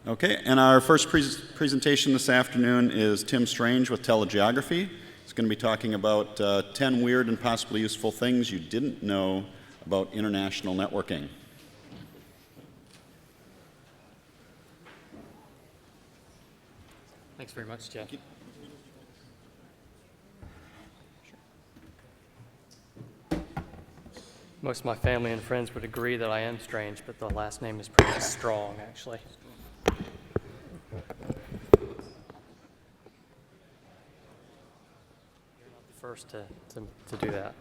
Okay, and our first presentation this afternoon is Tim Stronge with TeleGeography. He's going to be talking about 10 weird and possibly useful things you didn't know about international networking. Thanks very much, Jeff. Most of my family and friends would agree that I am strange, but the last name is pretty strong, actually. You're not the first to do that.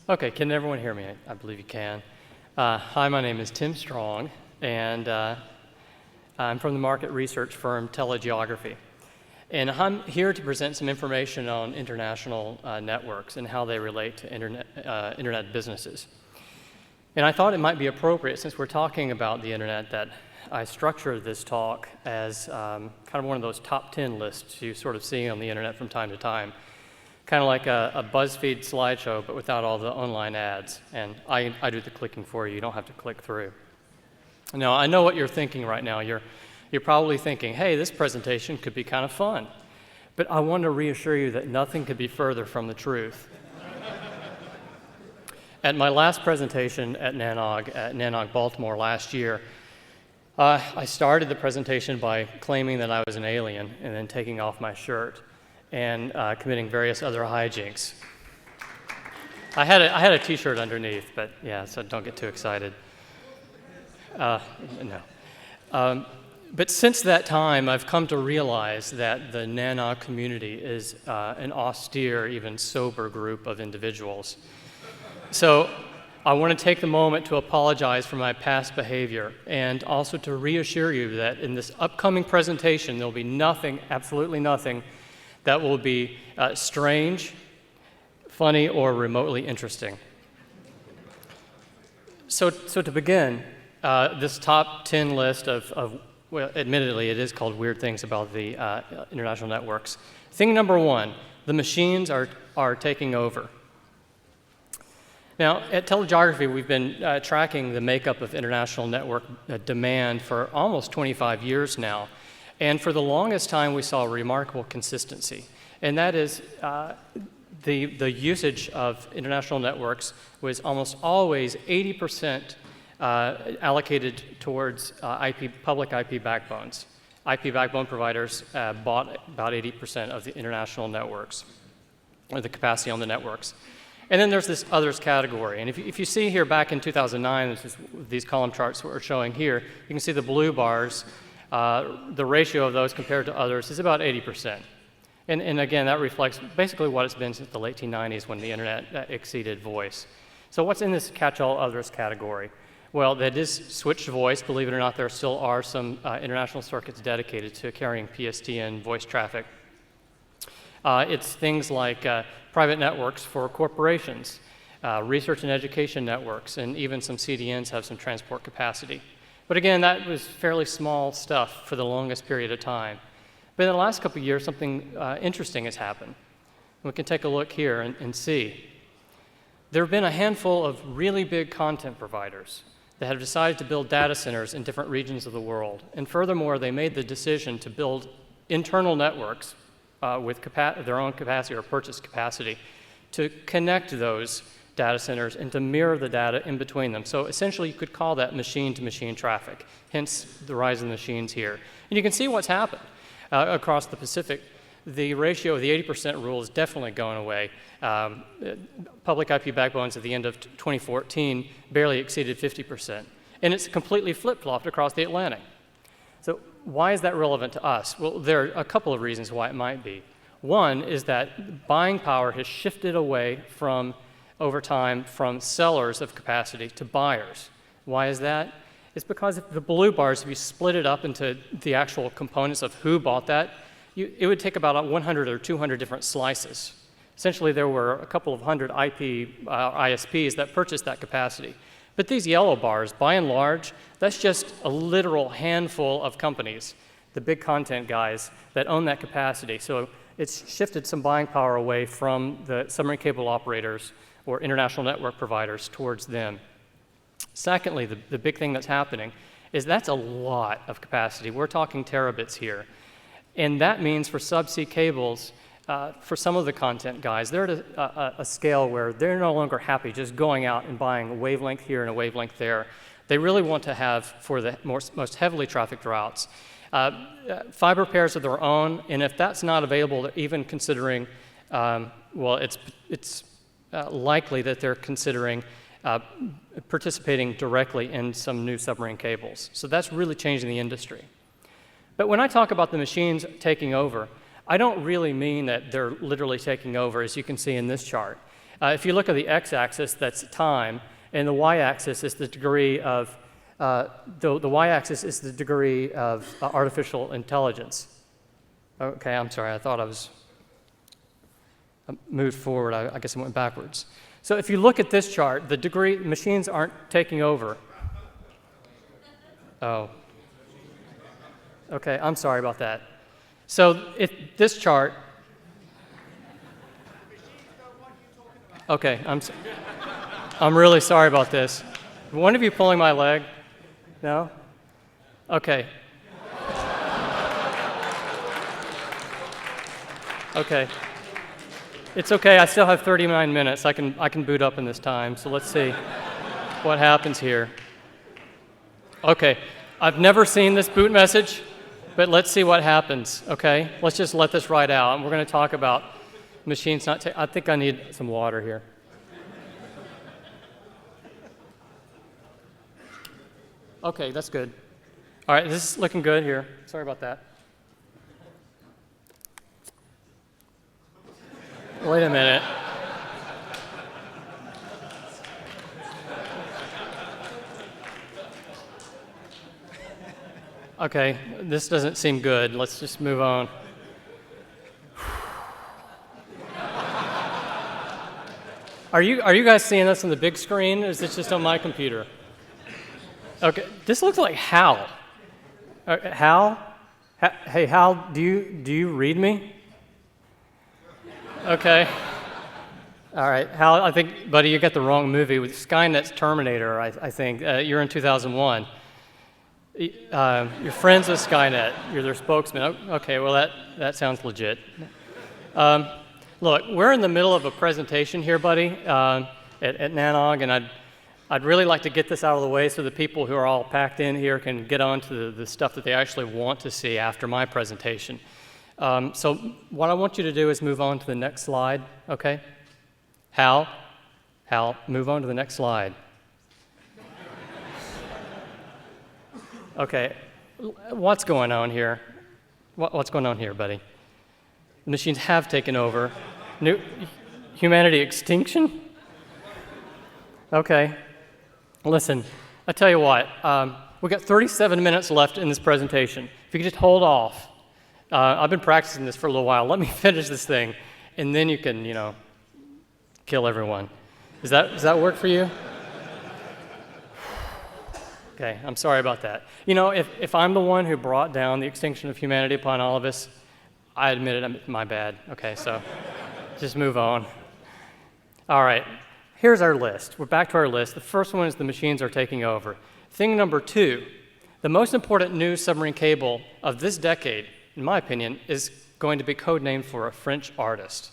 Okay, can everyone hear me? I believe you can. Hi, my name is Tim Stronge, and I'm from the market research firm TeleGeography. And I'm here to present some information on international networks and how they relate to internet businesses. And I thought it might be appropriate, since we're talking about the internet, that I structure this talk as kind of one of those top 10 lists you sort of see on the internet from time to time. Kind of like a BuzzFeed slideshow, but without all the online ads. And I do the clicking for you. You don't have to click through. Now, I know what you're thinking right now. You're probably thinking, hey, this presentation could be kind of fun. But I want to reassure you that nothing could be further from the truth. At my last presentation at NANOG Baltimore last year, I started the presentation by claiming that I was an alien and then taking off my shirt and committing various other hijinks. I had a T-shirt underneath, but yeah, so don't get too excited. No. But since that time, I've come to realize that the NANOG community is an austere, even sober group of individuals. So I want to take the moment to apologize for my past behavior and also to reassure you that in this upcoming presentation, there'll be nothing, absolutely nothing, that will be strange, funny, or remotely interesting. So to begin, this top 10 list of well, admittedly, it is called Weird Things About the International Networks. Thing number one, the machines are taking over. Now, at TeleGeography, we've been tracking the makeup of international network demand for almost 25 years now. And for the longest time, we saw remarkable consistency. And that is the usage of international networks was almost always 80% allocated towards public IP backbones. IP backbone providers bought about 80% of the international networks, or the capacity on the networks. And then there's this others category. And if you see here back in 2009, this is these column charts we're showing here, you can see the blue bars, the ratio of those compared to others is about 80%. And again, that reflects basically what it's been since the late 1990s when the internet exceeded voice. So what's in this catch-all others category? Well, that is switched voice. Believe it or not, there still are some international circuits dedicated to carrying PSTN voice traffic. It's things like private networks for corporations, research and education networks, and even some CDNs have some transport capacity. But again, that was fairly small stuff for the longest period of time. But in the last couple of years, something interesting has happened. We can take a look here and see. There have been a handful of really big content providers that have decided to build data centers in different regions of the world. And furthermore, they made the decision to build internal networks with their own capacity or purchase capacity to connect those data centers and to mirror the data in between them. So essentially, you could call that machine-to-machine traffic, hence the rise in the machines here. And you can see what's happened across the Pacific. The ratio of the 80% rule is definitely going away. Public IP backbones at the end of 2014 barely exceeded 50%. And it's completely flip-flopped across the Atlantic. So why is that relevant to us? Well, there are a couple of reasons why it might be. One is that buying power has shifted away over time, from sellers of capacity to buyers. Why is that? It's because if the blue bars, if you split it up into the actual components of who bought that, it would take about 100 or 200 different slices. Essentially, there were a couple of hundred ISPs that purchased that capacity. But these yellow bars, by and large, that's just a literal handful of companies, the big content guys that own that capacity. So it's shifted some buying power away from the submarine cable operators or international network providers towards them. Secondly, the big thing that's happening is that's a lot of capacity. We're talking terabits here. And that means for subsea cables, for some of the content guys, they're at a scale where they're no longer happy just going out and buying a wavelength here and a wavelength there. They really want to have, for the most heavily trafficked routes, fiber pairs of their own, and if that's not available, they're even considering, well, it's likely that they're considering participating directly in some new submarine cables. So that's really changing the industry. But when I talk about the machines taking over, I don't really mean that they're literally taking over, as you can see in this chart. If you look at the x-axis, that's time, and the y-axis is the degree of the y-axis is the degree of artificial intelligence. Okay, I'm sorry. I thought I moved forward. I guess I went backwards. So if you look at this chart, the degree machines aren't taking over. Oh. Okay, I'm sorry about that. So this chart. Okay, I'm really sorry about this. One of you pulling my leg? No? Okay. Okay. It's okay, I still have 39 minutes. I can boot up in this time, so let's see what happens here. Okay, I've never seen this boot message, but let's see what happens, okay? Let's just let this ride out, and we're going to talk about machines not I think I need some water here. Okay, that's good. All right, this is looking good here. Sorry about that. Wait a minute. Okay, this doesn't seem good. Let's just move on. Are you guys seeing this on the big screen, or is this just on my computer? Okay, this looks like Hal. Hal? Hey, Hal, do you read me? Okay. All right, Hal, I think, buddy, you got the wrong movie. With Skynet's Terminator, I think. You're in 2001. You're friends with Skynet. You're their spokesman. Okay, well, that sounds legit. Look, we're in the middle of a presentation here, buddy, at NANOG, and I'd really like to get this out of the way so the people who are all packed in here can get on to the stuff that they actually want to see after my presentation. So what I want you to do is move on to the next slide, okay? Hal, move on to the next slide. Okay, what's going on here? What's going on here, buddy? The machines have taken over. Humanity extinction? Okay. Listen, I tell you what, we've got 37 minutes left in this presentation. If you could just hold off. I've been practicing this for a little while. Let me finish this thing, and then you can, kill everyone. Does that work for you? Okay, I'm sorry about that. If I'm the one who brought down the extinction of humanity upon all of us, I admit it, my bad. Okay, so just move on. All right. Here's our list. We're back to our list. The first one is the machines are taking over. Thing number 2, the most important new submarine cable of this decade, in my opinion, is going to be codenamed for a French artist.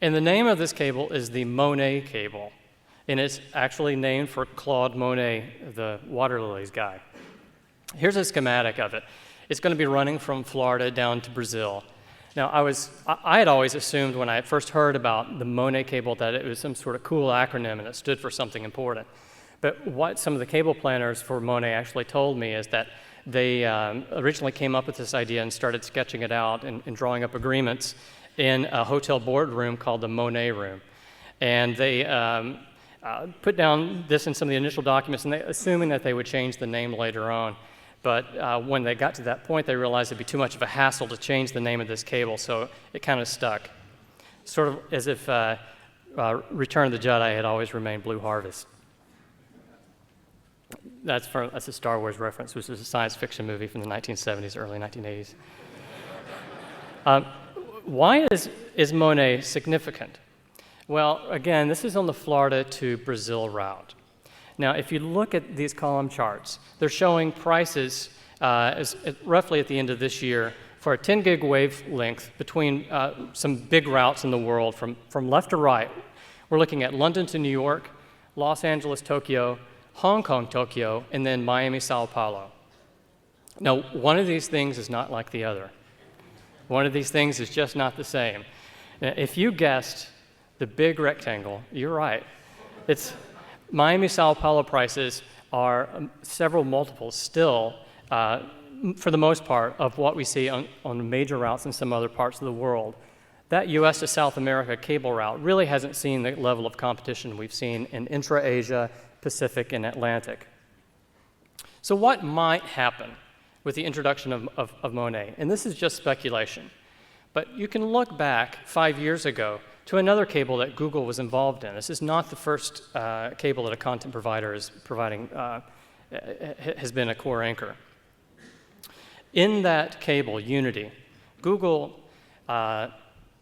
And the name of this cable is the Monet cable. And it's actually named for Claude Monet, the water lilies guy. Here's a schematic of it. It's going to be running from Florida down to Brazil. Now, I had always assumed when I first heard about the Monet cable that it was some sort of cool acronym and it stood for something important. But what some of the cable planners for Monet actually told me is that they originally came up with this idea and started sketching it out and drawing up agreements in a hotel boardroom called the Monet Room. And they put down this in some of the initial documents, and assuming that they would change the name later on. But when they got to that point, they realized it'd be too much of a hassle to change the name of this cable, so it kind of stuck. Sort of as if Return of the Jedi had always remained Blue Harvest. That's a Star Wars reference, which is a science fiction movie from the 1970s, early 1980s. Why is Monet significant? Well, again, this is on the Florida to Brazil route. Now, if you look at these column charts, they're showing prices roughly at the end of this year for a 10 gig wavelength between some big routes in the world from left to right. We're looking at London to New York, Los Angeles, Tokyo, Hong Kong, Tokyo, and then Miami, Sao Paulo. Now, one of these things is not like the other. One of these things is just not the same. Now, if you guessed the big rectangle, you're right. It's Miami, Sao Paulo prices are several multiples still, for the most part, of what we see on major routes in some other parts of the world. That US to South America cable route really hasn't seen the level of competition we've seen in intra-Asia, Pacific, and Atlantic. So what might happen with the introduction of Monet? And this is just speculation. But you can look back 5 years ago to another cable that Google was involved in. This is not the first cable that a content provider is providing, has been a core anchor. In that cable, Unity, Google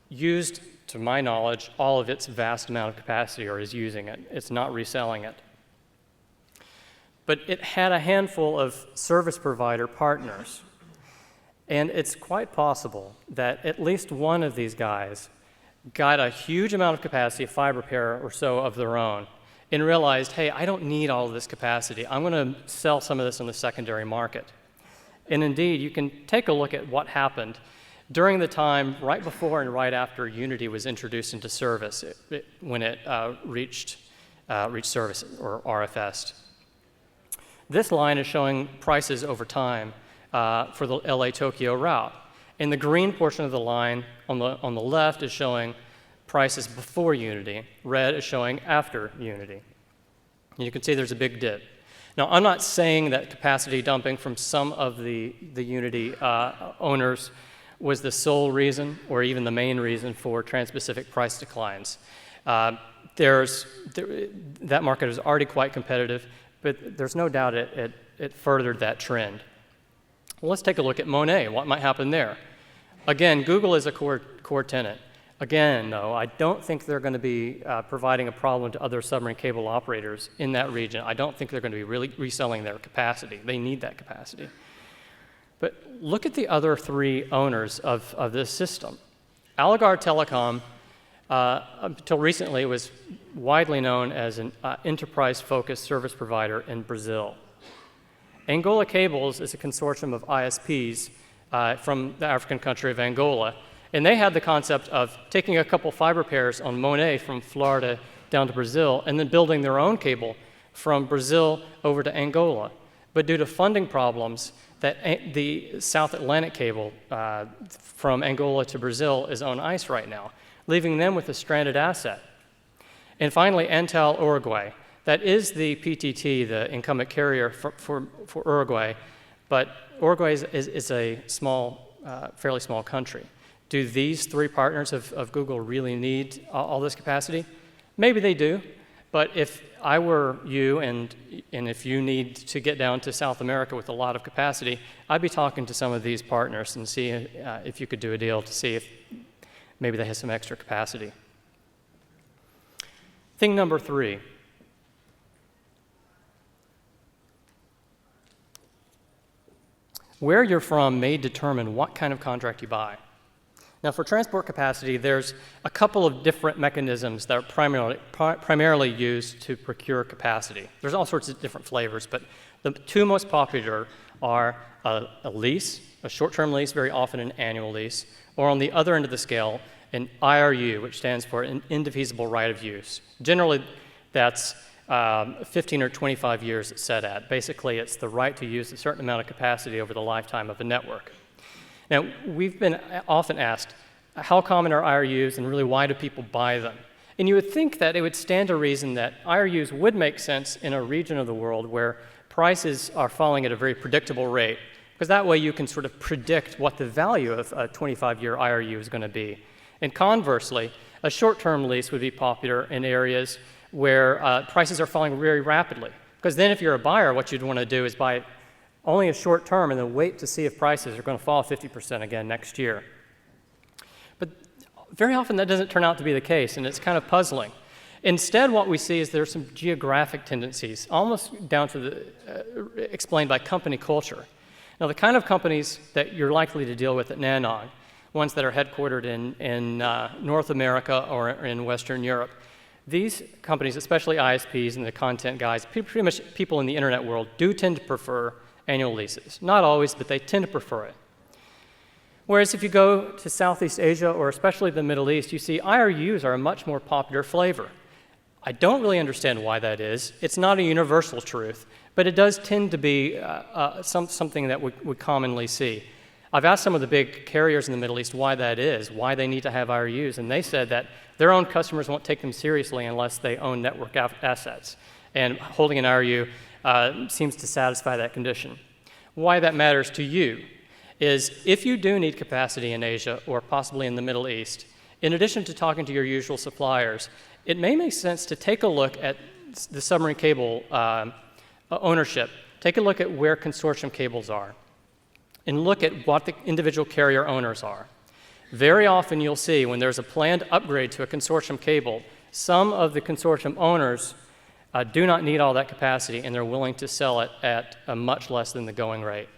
used, to my knowledge, all of its vast amount of capacity, or is using it. It's not reselling it. But it had a handful of service provider partners. And it's quite possible that at least one of these guys got a huge amount of capacity, a fiber pair or so of their own, and realized, hey, I don't need all of this capacity. I'm going to sell some of this on the secondary market. And indeed, you can take a look at what happened during the time right before and right after Unity was introduced into service, when it reached service, or RFS. This line is showing prices over time for the LA-Tokyo route. And the green portion of the line on the left is showing prices before Unity. Red is showing after Unity. And you can see there's a big dip. Now, I'm not saying that capacity dumping from some of the Unity owners was the sole reason or even the main reason for Trans-Pacific price declines. That market is already quite competitive, but there's no doubt it furthered that trend. Well, let's take a look at Monet. What might happen there? Again, Google is a core tenant. Again, though, I don't think they're going to be providing a problem to other submarine cable operators in that region. I don't think they're going to be really reselling their capacity. They need that capacity. But look at the other three owners of this system. Aligar Telecom, until recently, was widely known as an enterprise-focused service provider in Brazil. Angola Cables is a consortium of ISPs from the African country of Angola. And they had the concept of taking a couple fiber pairs on Monet from Florida down to Brazil and then building their own cable from Brazil over to Angola. But due to funding problems, the South Atlantic cable from Angola to Brazil is on ice right now, leaving them with a stranded asset. And finally, Antel Uruguay. That is the PTT, the incumbent carrier for Uruguay, but Uruguay is a small, fairly small country. Do these three partners of Google really need all this capacity? Maybe they do, but if I were you and if you need to get down to South America with a lot of capacity, I'd be talking to some of these partners and see if you could do a deal to see if maybe they have some extra capacity. Thing number 3. Where you're from may determine what kind of contract you buy. Now, for transport capacity, there's a couple of different mechanisms that are primarily used to procure capacity. There's all sorts of different flavors, but the two most popular are a lease, a short-term lease, very often an annual lease, or on the other end of the scale, an IRU, which stands for an indefeasible right of use. Generally, that's 15 or 25 years it's set at. Basically, it's the right to use a certain amount of capacity over the lifetime of a network. Now, we've been often asked, how common are IRUs and really why do people buy them? And you would think that it would stand to reason that IRUs would make sense in a region of the world where prices are falling at a very predictable rate, because that way you can sort of predict what the value of a 25-year IRU is going to be. And conversely, a short-term lease would be popular in areas where prices are falling very rapidly, because then if you're a buyer, what you'd want to do is buy only a short term and then wait to see if prices are going to fall 50% again next year. But very often that doesn't turn out to be the case, and it's kind of puzzling. Instead, what we see is there's some geographic tendencies, almost down to the, explained by company culture. Now, the kind of companies that you're likely to deal with at NANOG, ones that are headquartered in North America or in Western Europe, these companies, especially ISPs and the content guys, pretty much people in the internet world, do tend to prefer annual leases. Not always, but they tend to prefer it. Whereas if you go to Southeast Asia or especially the Middle East, you see IRUs are a much more popular flavor. I don't really understand why that is. It's not a universal truth, but it does tend to be something that we commonly see. I've asked some of the big carriers in the Middle East why that is, why they need to have IRUs, and they said that their own customers won't take them seriously unless they own network assets. And holding an IRU seems to satisfy that condition. Why that matters to you is if you do need capacity in Asia or possibly in the Middle East, in addition to talking to your usual suppliers, it may make sense to take a look at the submarine cable ownership. Take a look at where consortium cables are and look at what the individual carrier owners are. Very often you'll see when there's a planned upgrade to a consortium cable, some of the consortium owners do not need all that capacity and they're willing to sell it at a much less than the going rate.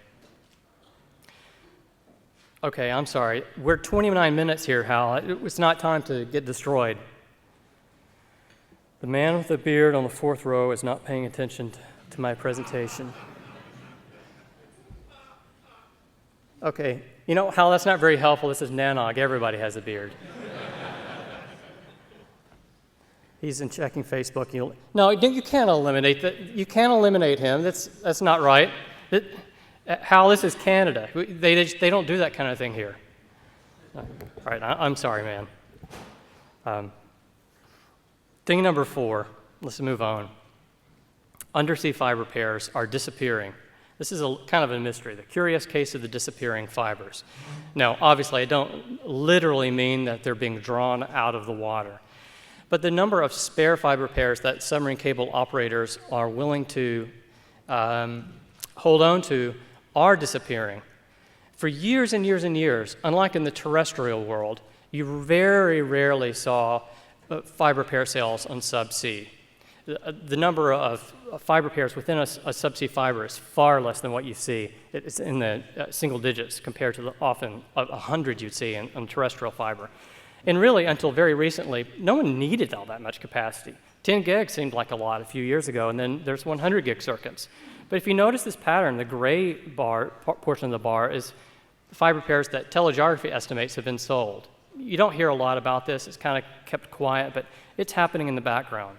Okay, I'm sorry. We're 29 minutes here, Hal. It's not time to get destroyed. The man with the beard on the fourth row is not paying attention to my presentation. Okay, you know, Hal, that's not very helpful. This is NANOG. Everybody has a beard. He's in checking Facebook. No, you can't eliminate that. You can't eliminate him. That's not right. Hal, this is Canada. They don't do that kind of thing here. All right, I'm sorry, man. Thing number 4, let's move on. Undersea fiber pairs are disappearing. This is kind of a mystery, the curious case of the disappearing fibers. Now, obviously, I don't literally mean that they're being drawn out of the water, but the number of spare fiber pairs that submarine cable operators are willing to hold on to are disappearing. For years and years and years, unlike in the terrestrial world, you very rarely saw fiber pair sales on subsea. The number of fiber pairs within a subsea fiber is far less than what you see. It's in the single digits compared to the often 100 you'd see on terrestrial fiber. And really, until very recently, no one needed all that much capacity. 10 gig seemed like a lot a few years ago, and then there's 100 gig circuits. But if you notice this pattern, the gray portion of the bar is fiber pairs that TeleGeography estimates have been sold. You don't hear a lot about this. It's kind of kept quiet, but it's happening in the background.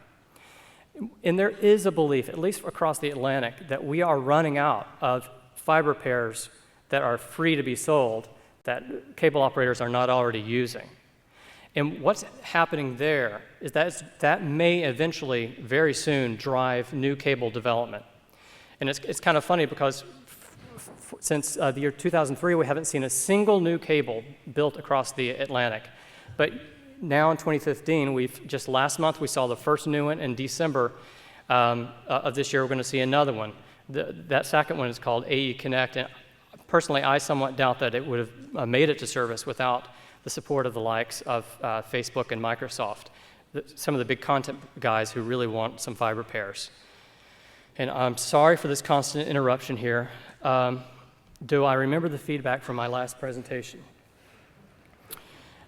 And there is a belief, at least across the Atlantic, that we are running out of fiber pairs that are free to be sold that cable operators are not already using. And what's happening there is that may eventually, very soon, drive new cable development. And it's kind of funny because since the year 2003, we haven't seen a single new cable built across the Atlantic. But now in 2015, just last month, we saw the first new one. In December of this year, we're going to see another one. That second one is called AE Connect. And personally, I somewhat doubt that it would have made it to service without the support of the likes of Facebook and Microsoft, some of the big content guys who really want some fiber pairs. And I'm sorry for this constant interruption here. Do I remember the feedback from my last presentation?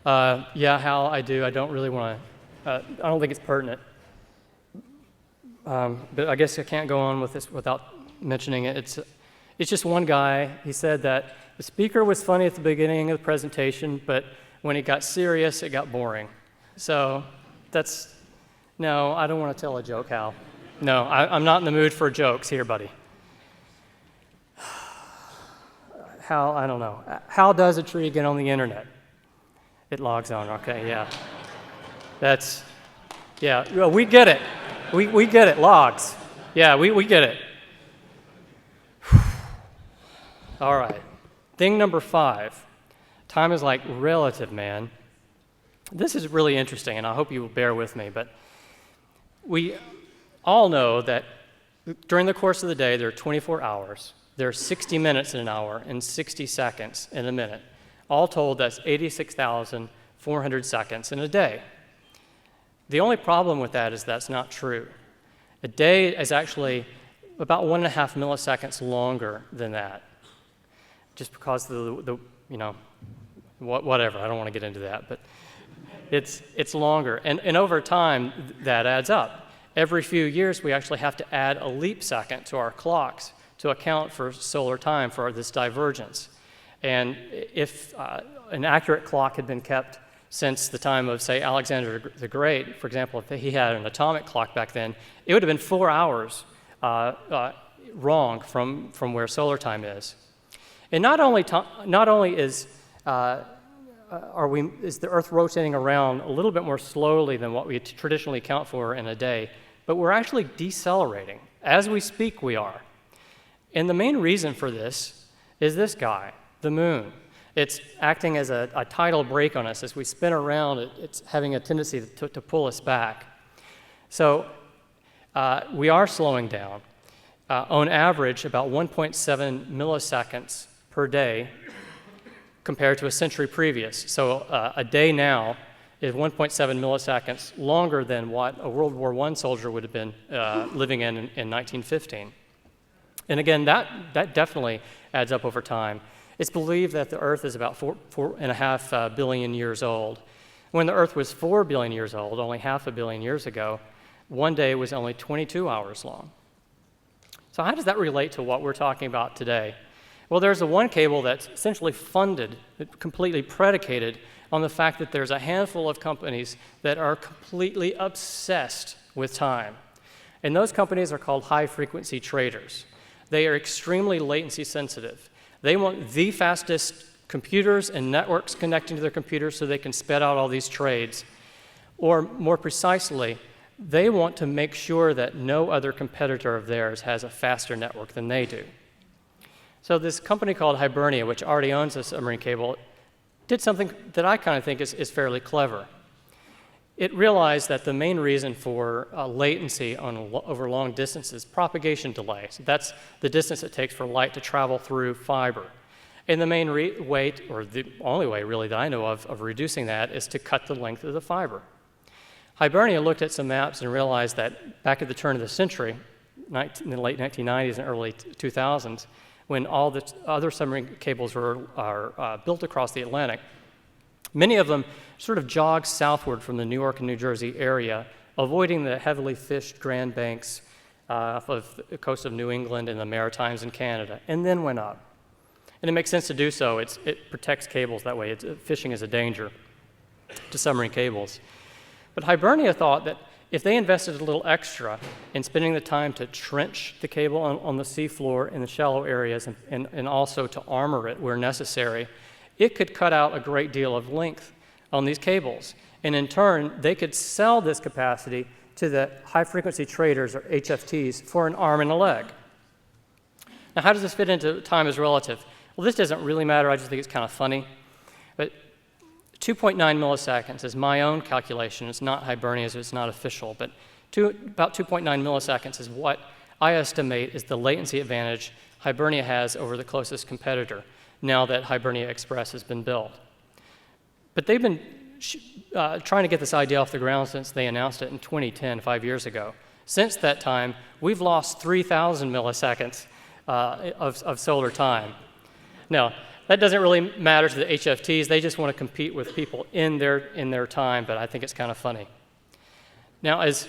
Yeah, Hal, I do. I don't really want to, I don't think it's pertinent. But I guess I can't go on with this without mentioning it. It's just one guy. He said that the speaker was funny at the beginning of the presentation, but when it got serious, it got boring. So no, I don't want to tell a joke, Hal. No, I'm not in the mood for jokes here, buddy. How, I don't know. How does a tree get on the internet? It logs on, okay, yeah. Yeah, well, we get it. We get it, logs. Yeah, we get it. All right, thing number 5. Time is like relative, man. This is really interesting, and I hope you will bear with me, but we all know that during the course of the day, there are 24 hours. There are 60 minutes in an hour and 60 seconds in a minute. All told, that's 86,400 seconds in a day. The only problem with that is that's not true. A day is actually about 1.5 milliseconds longer than that, just because whatever, I don't want to get into that, but it's longer. And over time, that adds up. Every few years, we actually have to add a leap second to our clocks to account for solar time, for this divergence. And if an accurate clock had been kept since the time of, say, Alexander the Great, for example, if he had an atomic clock back then, it would have been 4 hours wrong from where solar time is. And not only is the Earth rotating around a little bit more slowly than what we traditionally account for in a day, but we're actually decelerating. As we speak, we are. And the main reason for this is this guy, the moon. It's acting as a tidal brake on us. As we spin around, it's having a tendency to pull us back. So we are slowing down. On average, about 1.7 milliseconds per day compared to a century previous. So a day now is 1.7 milliseconds longer than what a World War I soldier would have been living in 1915. And again, that definitely adds up over time. It's believed that the Earth is about 4.5 billion years old. When the Earth was 4 billion years old, only 500 million years ago, one day was only 22 hours long. So how does that relate to what we're talking about today? Well, there's one cable that's essentially funded, completely predicated on the fact that there's a handful of companies that are completely obsessed with time. And those companies are called high-frequency traders. They are extremely latency sensitive. They want the fastest computers and networks connecting to their computers so they can spit out all these trades. Or more precisely, they want to make sure that no other competitor of theirs has a faster network than they do. So this company called Hibernia, which already owns a submarine cable, did something that I kind of think is fairly clever. It realized that the main reason for latency over long distances is propagation delay. So that's the distance it takes for light to travel through fiber. And the main way, or the only way really that I know of reducing that is to cut the length of the fiber. Hibernia looked at some maps and realized that back at the turn of the century, in the late 1990s and early 2000s, when all the other submarine cables are built across the Atlantic, many of them sort of jogged southward from the New York and New Jersey area, avoiding the heavily fished Grand Banks off of the coast of New England and the Maritimes in Canada, and then went up. And it makes sense to do so. It protects cables that way. Fishing is a danger to submarine cables. But Hibernia thought that if they invested a little extra in spending the time to trench the cable on the seafloor in the shallow areas and also to armor it where necessary, it could cut out a great deal of length on these cables. And in turn, they could sell this capacity to the high-frequency traders, or HFTs, for an arm and a leg. Now, how does this fit into time as relative? Well, this doesn't really matter. I just think it's kind of funny. But 2.9 milliseconds is my own calculation. It's not Hibernia's. It's not official. But about 2.9 milliseconds is what I estimate is the latency advantage Hibernia has over the closest competitor, now that Hibernia Express has been built. But they've been trying to get this idea off the ground since they announced it in 2010, 5 years ago. Since that time, we've lost 3,000 milliseconds of solar time. Now, that doesn't really matter to the HFTs. They just want to compete with people in their time, but I think it's kind of funny. Now, as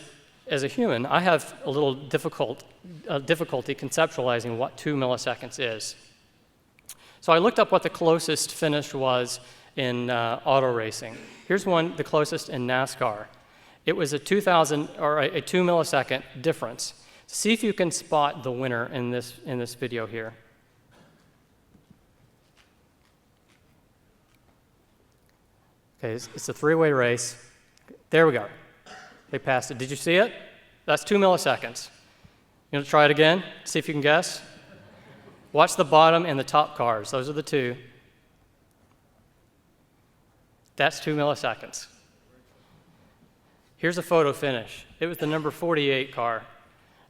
a human, I have a little difficulty conceptualizing what 2 milliseconds is. So I looked up what the closest finish was in auto racing. Here's the closest in NASCAR. It was a 2 millisecond difference. See if you can spot the winner in this video here. Okay, it's a three-way race. There we go. They passed it. Did you see it? That's 2 milliseconds. You want to try it again? See if you can guess. Watch the bottom and the top cars. Those are the two. That's 2 milliseconds. Here's a photo finish. It was the number 48 car.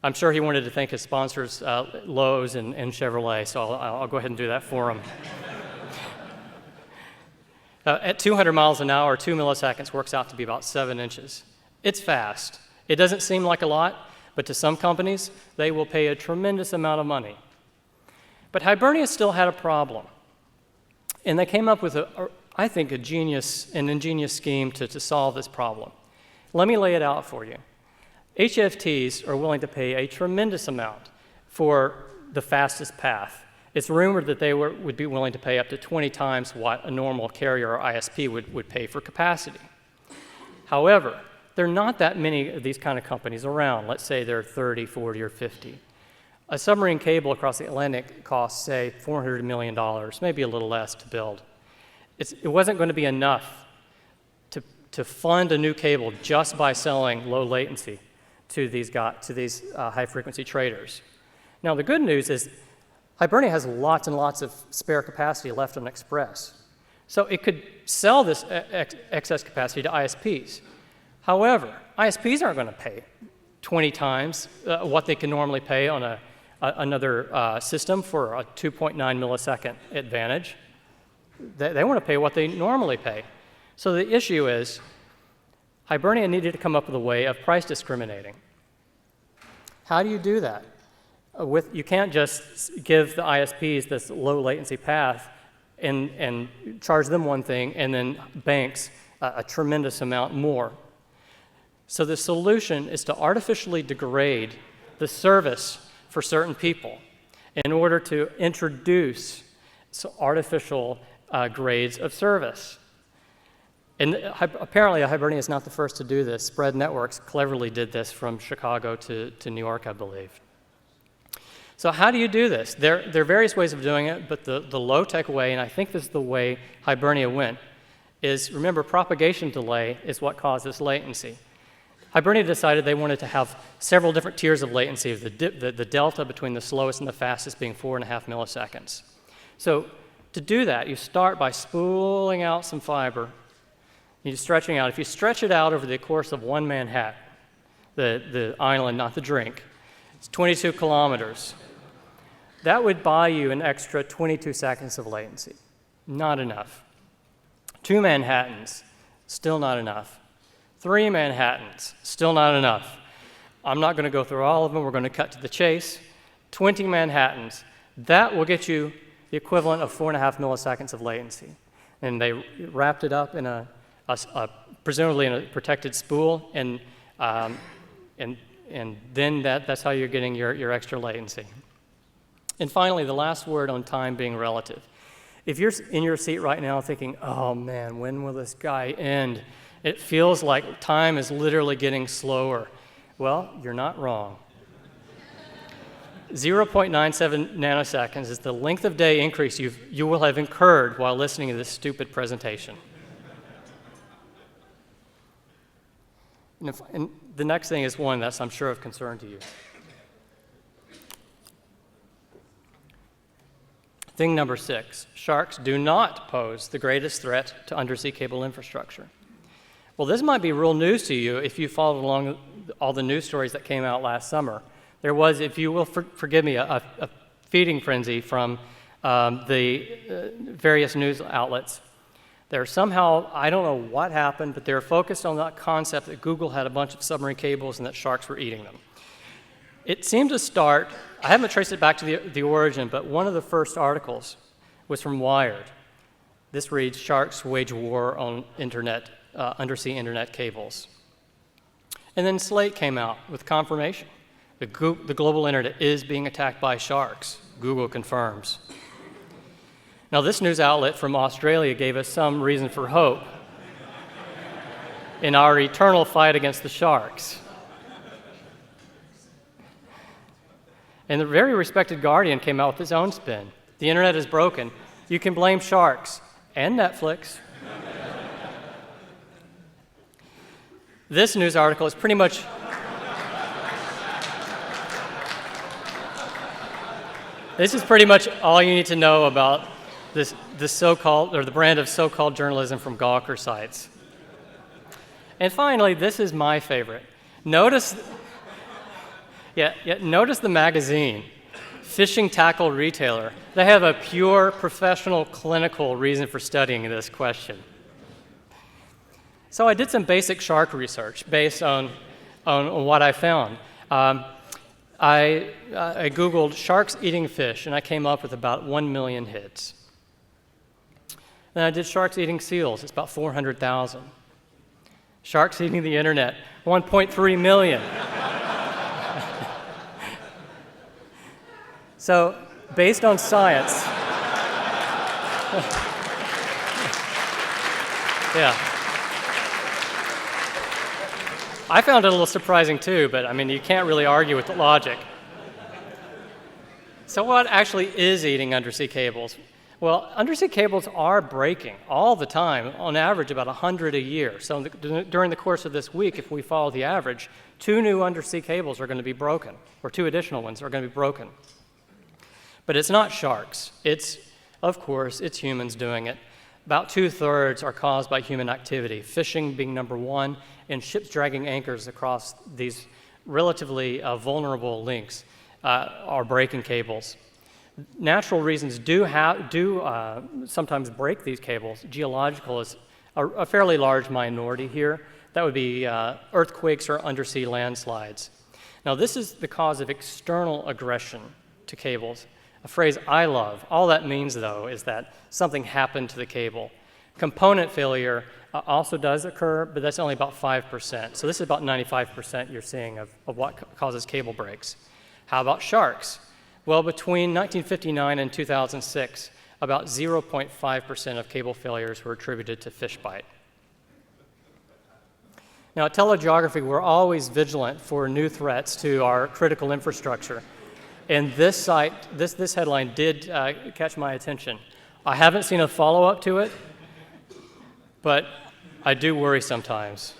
I'm sure he wanted to thank his sponsors, Lowe's and Chevrolet, so I'll go ahead and do that for him. At 200 miles an hour, 2 milliseconds works out to be about 7 inches. It's fast. It doesn't seem like a lot, but to some companies, they will pay a tremendous amount of money. But Hibernia still had a problem. And they came up with, I think, an ingenious scheme to solve this problem. Let me lay it out for you. HFTs are willing to pay a tremendous amount for the fastest path. It's rumored that they would be willing to pay up to 20 times what a normal carrier or ISP would pay for capacity. However, there are not that many of these kind of companies around. Let's say there are 30, 40, or 50. A submarine cable across the Atlantic costs, say, $400 million, maybe a little less to build. It wasn't going to be enough to fund a new cable just by selling low latency to these high-frequency traders. Now, the good news is Hibernia has lots and lots of spare capacity left on Express. So it could sell this excess capacity to ISPs. However, ISPs aren't going to pay 20 times what they can normally pay on another system for a 2.9 millisecond advantage. They want to pay what they normally pay. So the issue is Hibernia needed to come up with a way of price discriminating. How do you do that? You can't just give the ISPs this low latency path and charge them one thing and then banks a tremendous amount more. So the solution is to artificially degrade the service for certain people in order to introduce artificial grades of service. And apparently Hibernia is not the first to do this. Spread Networks cleverly did this from Chicago to New York, I believe. So how do you do this? There are various ways of doing it, but the low-tech way, and I think this is the way Hibernia went, is, remember, propagation delay is what causes latency. Hibernia decided they wanted to have several different tiers of latency, the delta between the slowest and the fastest being 4.5 milliseconds. So to do that, you start by spooling out some fiber. You're stretching out. If you stretch it out over the course of one Manhattan, the island, not the drink, it's 22 kilometers. That would buy you an extra 22 seconds of latency. Not enough. 2 Manhattans, still not enough. 3 Manhattans, still not enough. I'm not going to go through all of them. We're going to cut to the chase. 20 Manhattans, that will get you the equivalent of 4.5 milliseconds of latency. And they wrapped it up in presumably in a protected spool, and then that's how you're getting your extra latency. And finally, the last word on time being relative. If you're in your seat right now thinking, oh man, when will this guy end? It feels like time is literally getting slower. Well, you're not wrong. 0.97 nanoseconds is the length of day increase you will have incurred while listening to this stupid presentation. And the next thing is one that's, I'm sure, of concern to you. Thing number 6, sharks do not pose the greatest threat to undersea cable infrastructure. Well, this might be real news to you if you followed along all the news stories that came out last summer. There was, if you will forgive me, a feeding frenzy from the various news outlets. They're somehow, I don't know what happened, but they're focused on that concept that Google had a bunch of submarine cables and that sharks were eating them. It seemed to start, I haven't traced it back to the origin, but one of the first articles was from Wired. This reads, "Sharks wage war on undersea internet cables." And then Slate came out with confirmation. The global internet is being attacked by sharks. Google confirms. Now, this news outlet from Australia gave us some reason for hope in our eternal fight against the sharks. And the very respected Guardian came out with its own spin. The internet is broken. You can blame sharks and Netflix. This news article is pretty much this is pretty much all you need to know about the so-called, or the brand of so-called journalism from Gawker sites. And finally, this is my favorite. Notice the magazine, Fishing Tackle Retailer. They have a pure, professional, clinical reason for studying this question. So I did some basic shark research based on what I found. I Googled sharks eating fish, and I came up with about 1 million hits. Then I did sharks eating seals. It's about 400,000. Sharks eating the internet, 1.3 million. So, based on science, yeah. I found it a little surprising too, but I mean, you can't really argue with the logic. So what actually is eating undersea cables? Well, undersea cables are breaking all the time, on average about 100 a year. So during the course of this week, if we follow the average, 2 new undersea cables are going to be broken, or 2 additional ones are going to be broken. But it's not sharks. Of course, it's humans doing it. About 2/3 are caused by human activity, fishing being number 1, and ships dragging anchors across these relatively vulnerable links are breaking cables. Natural reasons do sometimes break these cables. Geological is a fairly large minority here. That would be earthquakes or undersea landslides. Now, this is the cause of external aggression to cables, a phrase I love. All that means, though, is that something happened to the cable. Component failure also does occur, but that's only about 5%. So this is about 95% you're seeing of what causes cable breaks. How about sharks? Well, between 1959 and 2006, about 0.5% of cable failures were attributed to fish bite. Now, at TeleGeography, we're always vigilant for new threats to our critical infrastructure. And this headline did catch my attention. I haven't seen a follow-up to it, but I do worry sometimes.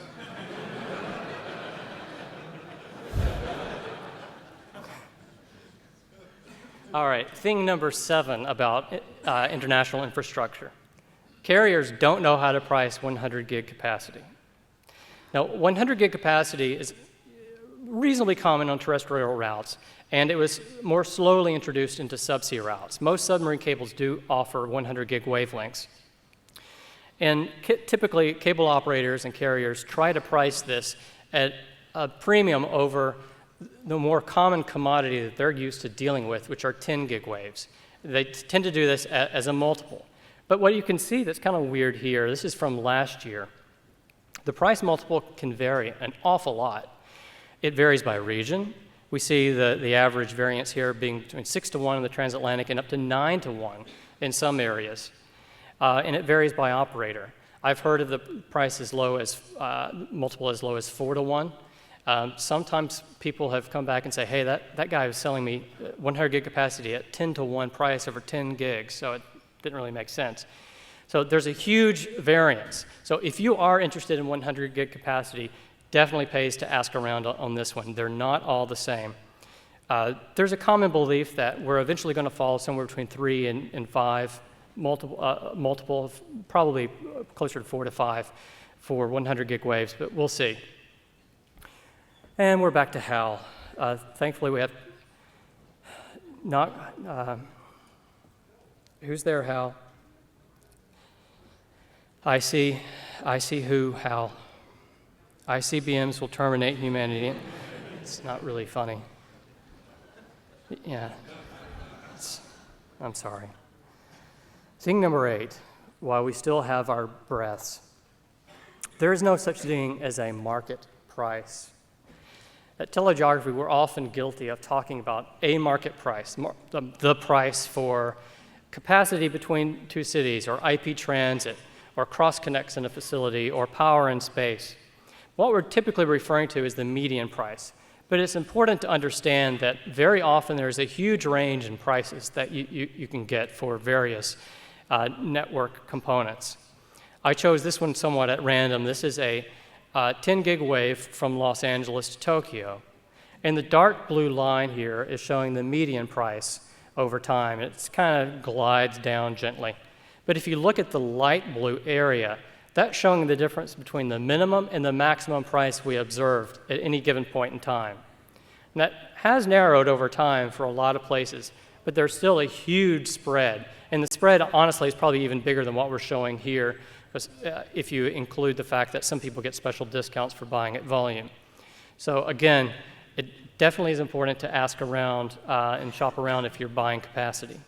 All right, thing number 7 about international infrastructure. Carriers don't know how to price 100 gig capacity. Now, 100 gig capacity is reasonably common on terrestrial routes, and it was more slowly introduced into subsea routes. Most submarine cables do offer 100 gig wavelengths. And typically, cable operators and carriers try to price this at a premium over the more common commodity that they're used to dealing with, which are 10 gig waves. They tend to do this as a multiple. But what you can see that's kind of weird here, this is from last year. The price multiple can vary an awful lot. It varies by region. We see the average variance here being between 6-to-1 in the transatlantic and up to 9-to-1 in some areas. And it varies by operator. I've heard of the price as low as, multiple as low as 4-to-1. Sometimes people have come back and say, hey, that guy was selling me 100 gig capacity at 10-to-1 price over 10 gigs, so it didn't really make sense. So there's a huge variance. So if you are interested in 100 gig capacity, definitely pays to ask around on this one. They're not all the same. There's a common belief that we're eventually going to fall somewhere between 3 and 5, multiple, probably closer to 4 to 5 for 100 gig waves, but we'll see. And we're back to Hal. Thankfully, we have who's there, Hal? I see who, Hal. ICBMs will terminate humanity. It's not really funny. Yeah, I'm sorry. Thing number 8, while we still have our breaths, there is no such thing as a market price. At TeleGeography, we're often guilty of talking about a market price, the price for capacity between 2 cities, or IP transit, or cross-connects in a facility, or power in space. What we're typically referring to is the median price. But it's important to understand that very often there's a huge range in prices that you can get for various network components. I chose this one somewhat at random. This is a 10 gig wave from Los Angeles to Tokyo. And the dark blue line here is showing the median price over time. It kind of glides down gently. But if you look at the light blue area, that's showing the difference between the minimum and the maximum price we observed at any given point in time. And that has narrowed over time for a lot of places, but there's still a huge spread. And the spread, honestly, is probably even bigger than what we're showing here if you include the fact that some people get special discounts for buying at volume. So again, it definitely is important to ask around and shop around if you're buying capacity.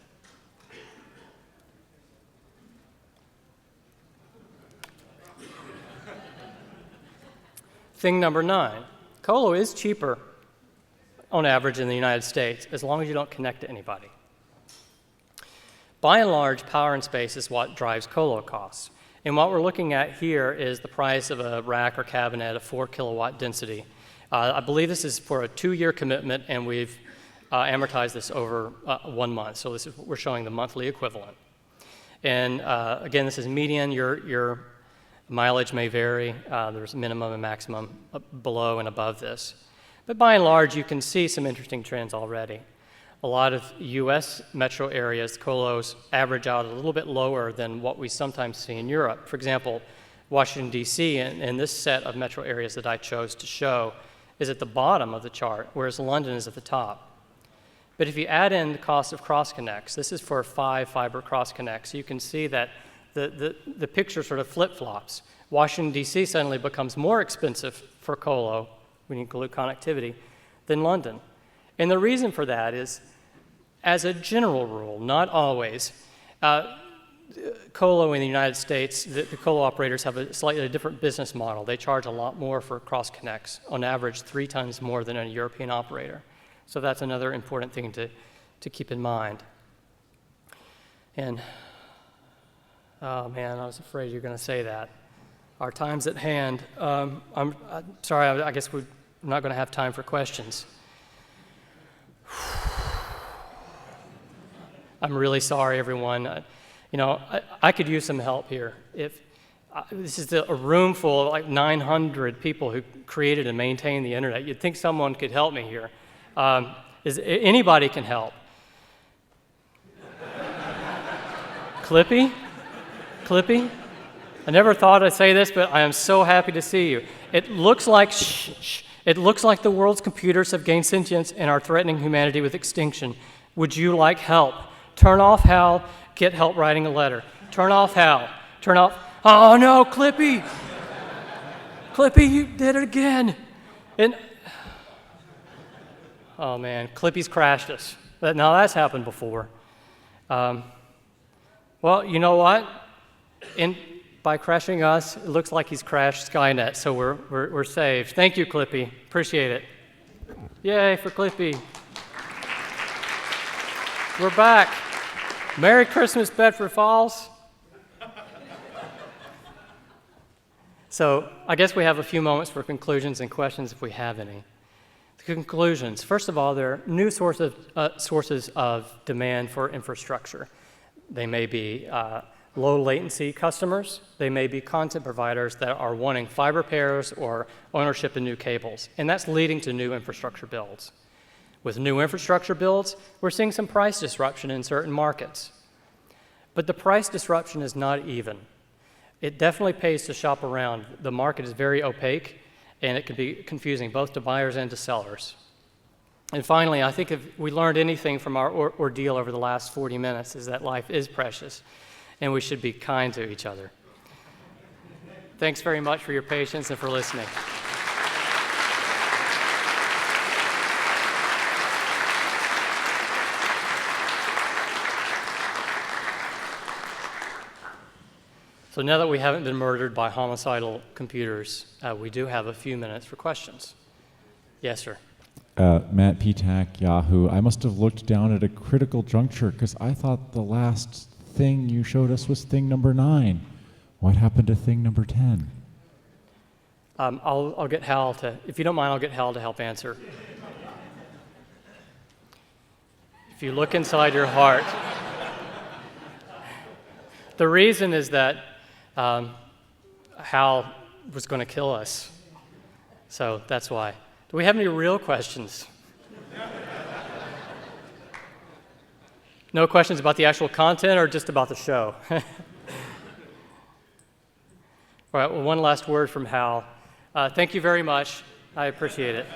Thing number 9, Colo is cheaper on average in the United States as long as you don't connect to anybody. By and large, power and space is what drives Colo costs. And what we're looking at here is the price of a rack or cabinet of 4 kilowatt density. I believe this is for a 2-year commitment, and we've amortized this over 1 month. So we're showing the monthly equivalent. And again, this is median. Your mileage may vary. There's minimum and maximum below and above this. But by and large, you can see some interesting trends already. A lot of U.S. metro areas, Colos average out a little bit lower than what we sometimes see in Europe. For example, Washington, D.C., and this set of metro areas that I chose to show is at the bottom of the chart, whereas London is at the top. But if you add in the cost of cross-connects, this is for 5 fiber cross-connects, you can see that the picture sort of flip-flops. Washington, D.C. suddenly becomes more expensive for Colo, when you include connectivity, than London. And the reason for that is, as a general rule, not always, Colo in the United States, the Colo operators have a slightly different business model. They charge a lot more for cross-connects, on average 3 times more than a European operator. So that's another important thing to keep in mind. And, oh man, I was afraid you were going to say that. Our time's at hand. I'm sorry, I guess we're not going to have time for questions. I'm really sorry, everyone. I could use some help here. If this is a room full of like 900 people who created and maintain the internet, you'd think someone could help me here. Anybody can help. Clippy? Clippy? I never thought I'd say this, but I am so happy to see you. It looks like It looks like the world's computers have gained sentience and are threatening humanity with extinction. Would you like help? Turn off Hal, get help writing a letter. Turn off Hal. Turn off. Oh no, Clippy! Clippy, you did it again. Oh man, Clippy's crashed us. But now that's happened before. Well, you know what? By crashing us, it looks like he's crashed Skynet, so we're saved. Thank you, Clippy. Appreciate it. Yay for Clippy. We're back. Merry Christmas, Bedford Falls. So I guess we have a few moments for conclusions and questions if we have any. The conclusions. First of all, there are new sources of demand for infrastructure. They may be low latency customers. They may be content providers that are wanting fiber pairs or ownership in new cables. And that's leading to new infrastructure builds. With new infrastructure builds, we're seeing some price disruption in certain markets. But the price disruption is not even. It definitely pays to shop around. The market is very opaque, and it can be confusing both to buyers and to sellers. And finally, I think if we learned anything from our ordeal over the last 40 minutes is that life is precious, and we should be kind to each other. Thanks very much for your patience and for listening. So now that we haven't been murdered by homicidal computers, we do have a few minutes for questions. Yes, sir. Matt Petak, Yahoo. I must have looked down at a critical juncture because I thought the last thing you showed us was thing number 9. What happened to thing number 10? I'll get Hal to, if you don't mind, I'll get Hal to help answer. If you look inside your heart, the reason is that Hal was going to kill us. So that's why. Do we have any real questions? No questions about the actual content or just about the show? All right, well, one last word from Hal. Thank you very much. I appreciate it.